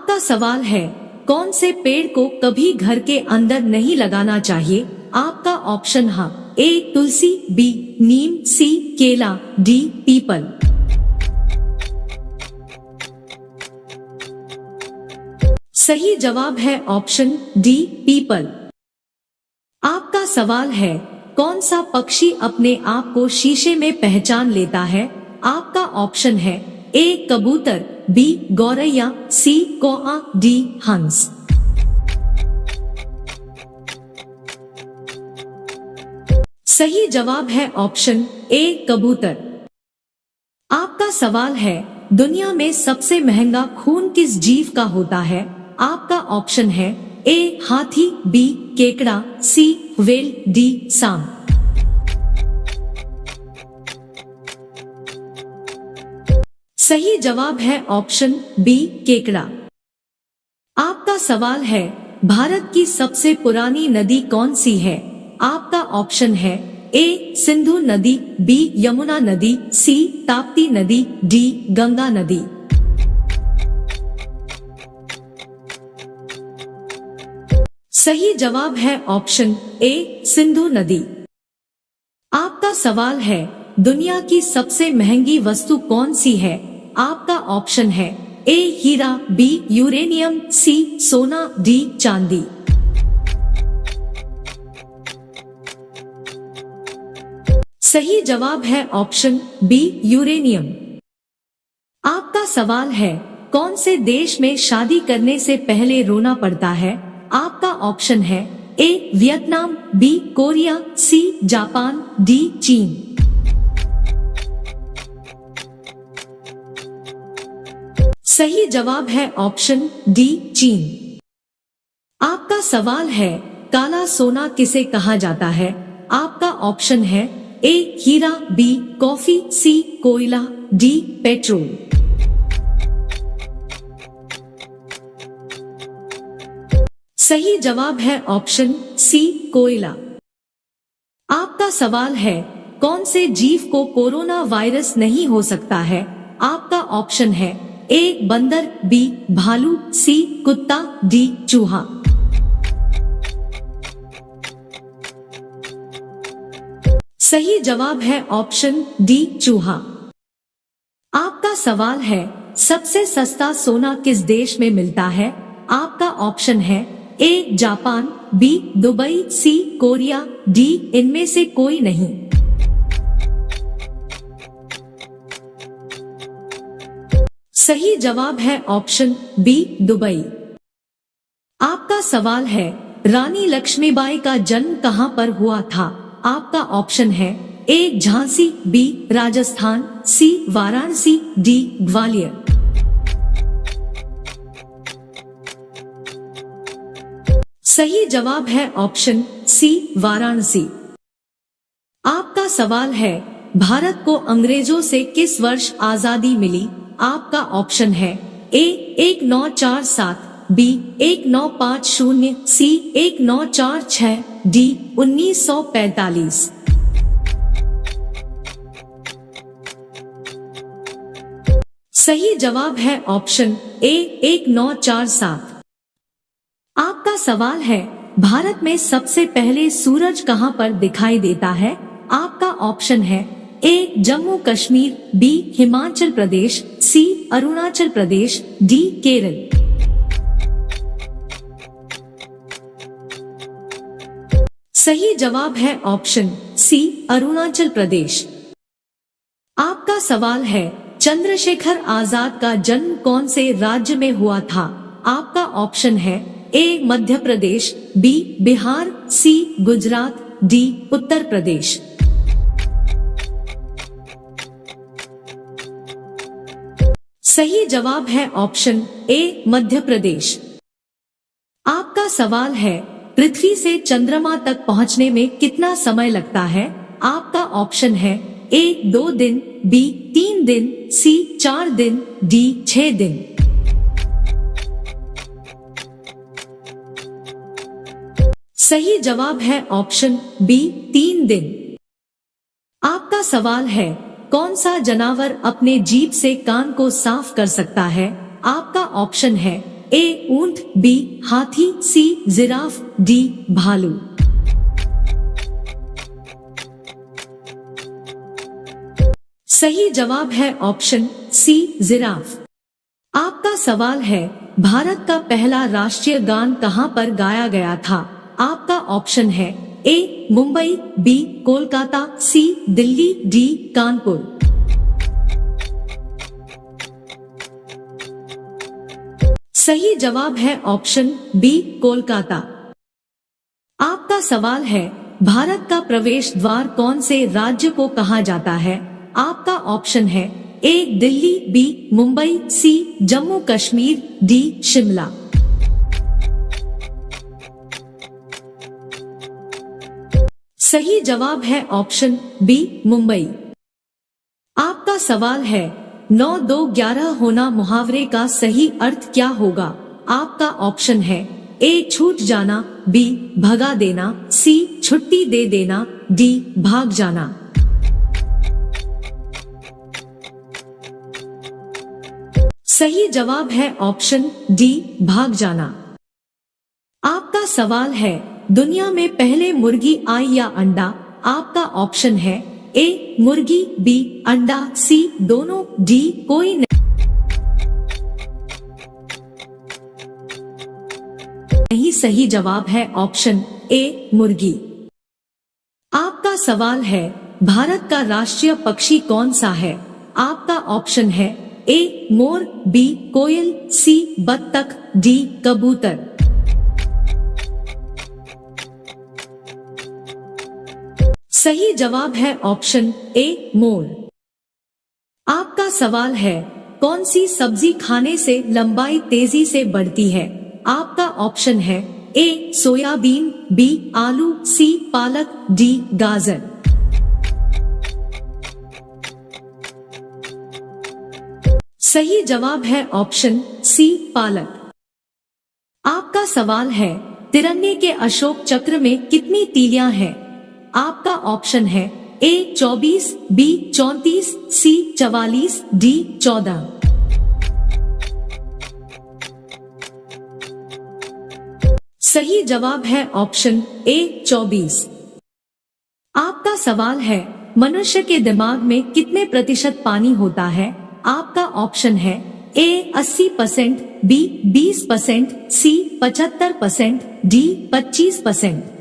आपका सवाल है, कौन से पेड़ को कभी घर के अंदर नहीं लगाना चाहिए? आपका ऑप्शन है ए तुलसी, बी नीम, सी केला, डी पीपल। सही जवाब है ऑप्शन डी पीपल। आपका सवाल है, कौन सा पक्षी अपने आप को शीशे में पहचान लेता है? आपका ऑप्शन है ए कबूतर, बी गौरैया, सी कौआ, डी हंस। सही जवाब है ऑप्शन ए कबूतर। आपका सवाल है, दुनिया में सबसे महंगा खून किस जीव का होता है? आपका ऑप्शन है ए हाथी, बी केकड़ा, सी व्हेल, डी सांप। सही जवाब है ऑप्शन बी केकड़ा। आपका सवाल है, भारत की सबसे पुरानी नदी कौन सी है? आपका ऑप्शन है ए सिंधु नदी, बी यमुना नदी, सी ताप्ती नदी, डी गंगा नदी। सही जवाब है ऑप्शन ए सिंधु नदी। आपका सवाल है, दुनिया की सबसे महंगी वस्तु कौन सी है? आपका ऑप्शन है ए हीरा, बी यूरेनियम, सी सोना, डी चांदी। सही जवाब है ऑप्शन बी यूरेनियम। आपका सवाल है, कौन से देश में शादी करने से पहले रोना पड़ता है? आपका ऑप्शन है A Vietnam, B Korea, C Japan, D चीन। सही जवाब है ऑप्शन डी चीन। आपका सवाल है, काला सोना किसे कहा जाता है? आपका ऑप्शन है ए हीरा, बी कॉफी, सी कोयला, डी पेट्रोल। सही जवाब है ऑप्शन सी कोयला। आपका सवाल है, कौन से जीव को कोरोना वायरस नहीं हो सकता है? आपका ऑप्शन है ए बंदर, बी भालू, सी कुत्ता, डी चूहा। सही जवाब है ऑप्शन डी चूहा। आपका सवाल है, सबसे सस्ता सोना किस देश में मिलता है? आपका ऑप्शन है A Japan, B Dubai, C Korea, D इनमें से कोई नहीं। सही जवाब है ऑप्शन बी दुबई। आपका सवाल है, रानी लक्ष्मीबाई का जन्म कहां पर हुआ था? आपका ऑप्शन है ए झांसी, बी राजस्थान, सी वाराणसी, डी ग्वालियर। सही जवाब है ऑप्शन सी वाराणसी। आपका सवाल है, भारत को अंग्रेजों से किस वर्ष आजादी मिली? आपका ऑप्शन है ए 1947, बी 1950, सी 1946, डी 1945। सही जवाब है ऑप्शन ए 1947। आपका सवाल है, भारत में सबसे पहले सूरज कहां पर दिखाई देता है? आपका ऑप्शन है ए जम्मू कश्मीर, बी हिमाचल प्रदेश, सी अरुणाचल प्रदेश, डी केरल। सही जवाब है ऑप्शन सी अरुणाचल प्रदेश। आपका सवाल है, चंद्रशेखर आजाद का जन्म कौन से राज्य में हुआ था? आपका ऑप्शन है ए मध्य प्रदेश, बी बिहार, सी गुजरात, डी उत्तर प्रदेश। सही जवाब है ऑप्शन ए मध्य प्रदेश। आपका सवाल है, पृथ्वी से चंद्रमा तक पहुंचने में कितना समय लगता है? आपका ऑप्शन है ए 2 दिन, बी 3 दिन, सी 4 दिन, डी 6 दिन। सही जवाब है ऑप्शन बी 3 दिन। आपका सवाल है, कौन सा जानवर अपने जीभ से कान को साफ कर सकता है? आपका ऑप्शन है ए ऊंट, बी हाथी, सी जिराफ, डी भालू। सही जवाब है ऑप्शन सी जिराफ। आपका सवाल है, भारत का पहला राष्ट्रीय गान कहां पर गाया गया था? आपका ऑप्शन है ए मुंबई, बी कोलकाता, सी दिल्ली, डी कानपुर। सही जवाब है ऑप्शन बी कोलकाता। आपका सवाल है, भारत का प्रवेश द्वार कौन से राज्य को कहा जाता है? आपका ऑप्शन है ए दिल्ली, बी मुंबई, सी जम्मू कश्मीर, डी शिमला। सही जवाब है ऑप्शन बी मुंबई। आपका सवाल है, 9 2 11 होना मुहावरे का सही अर्थ क्या होगा? आपका ऑप्शन है ए छूट जाना, बी भगा देना, सी छुट्टी दे देना, डी भाग जाना। सही जवाब है ऑप्शन डी भाग जाना। आपका सवाल है, दुनिया में पहले मुर्गी आई या अंडा? आपका ऑप्शन है ए मुर्गी, बी अंडा, सी दोनों, डी कोई नहीं। सही जवाब है ऑप्शन ए मुर्गी। आपका सवाल है, भारत का राष्ट्रीय पक्षी कौन सा है? आपका ऑप्शन है ए मोर, बी कोयल, सी बत्तख, डी कबूतर। सही जवाब है ऑप्शन ए मोर। आपका सवाल है, कौन सी सब्जी खाने से लंबाई तेजी से बढ़ती है? आपका ऑप्शन है ए सोयाबीन, बी आलू, सी पालक, डी गाजर। सही जवाब है ऑप्शन सी पालक। आपका सवाल है, तिरंगे के अशोक चक्र में कितनी तीलियां हैं? आपका ऑप्शन है ए 24, बी 34, सी 44, डी 14। सही जवाब है ऑप्शन ए 24। आपका सवाल है, मनुष्य के दिमाग में कितने प्रतिशत पानी होता है? आपका ऑप्शन है ए 80%, बी 20%, सी 75%, डी 25%।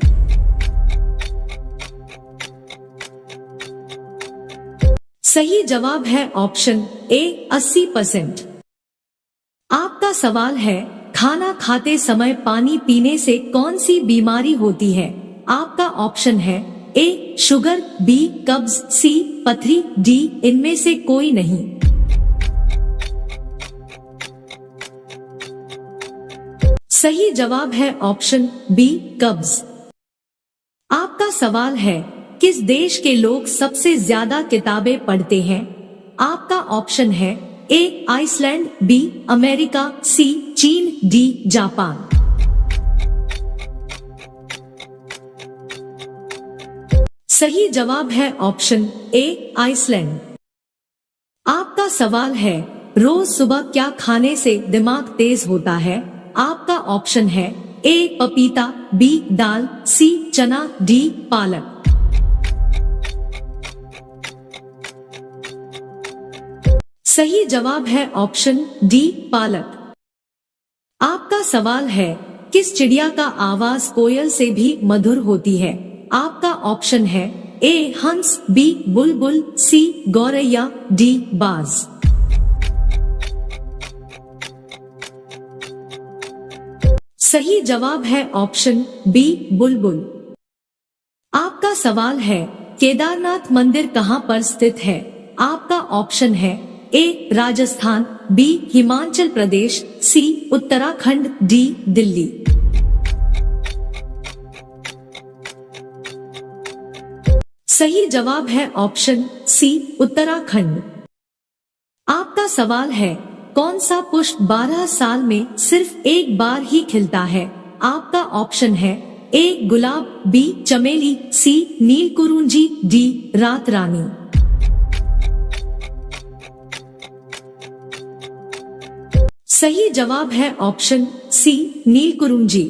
सही जवाब है ऑप्शन ए 80%। आपका सवाल है, खाना खाते समय पानी पीने से कौन सी बीमारी होती है? आपका ऑप्शन है ए शुगर, बी कब्ज, सी पथरी, डी इनमें से कोई नहीं। सही जवाब है ऑप्शन बी कब्ज। आपका सवाल है, किस देश के लोग सबसे ज्यादा किताबें पढ़ते हैं? आपका ऑप्शन है ए आइसलैंड, बी अमेरिका, सी चीन, डी जापान। सही जवाब है ऑप्शन ए आइसलैंड। आपका सवाल है, रोज सुबह क्या खाने से दिमाग तेज होता है? आपका ऑप्शन है ए पपीता, बी दाल, सी चना, डी पालक। सही जवाब है ऑप्शन डी पालक। आपका सवाल है, किस चिड़िया का आवाज कोयल से भी मधुर होती है? आपका ऑप्शन है ए हंस, बी बुलबुल, सी गौरैया, डी बाज। सही जवाब है ऑप्शन बी बुलबुल। आपका सवाल है, केदारनाथ मंदिर कहां पर स्थित है? आपका ऑप्शन है ए राजस्थान, बी हिमाचल प्रदेश, सी उत्तराखंड, डी दिल्ली। सही जवाब है ऑप्शन सी उत्तराखंड। आपका सवाल है, कौन सा पुष्प 12 साल में सिर्फ एक बार ही खिलता है? आपका ऑप्शन है ए गुलाब, बी चमेली, सी नीलकुरुंजी, डी रात रानी। सही जवाब है ऑप्शन सी नीलकुरुंजी।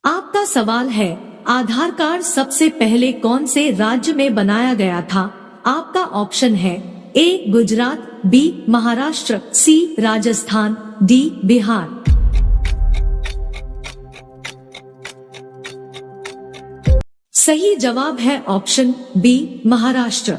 आपका सवाल है, आधार कार्ड सबसे पहले कौन से राज्य में बनाया गया था? आपका ऑप्शन है ए गुजरात, बी महाराष्ट्र, सी राजस्थान, डी बिहार। सही जवाब है ऑप्शन बी महाराष्ट्र।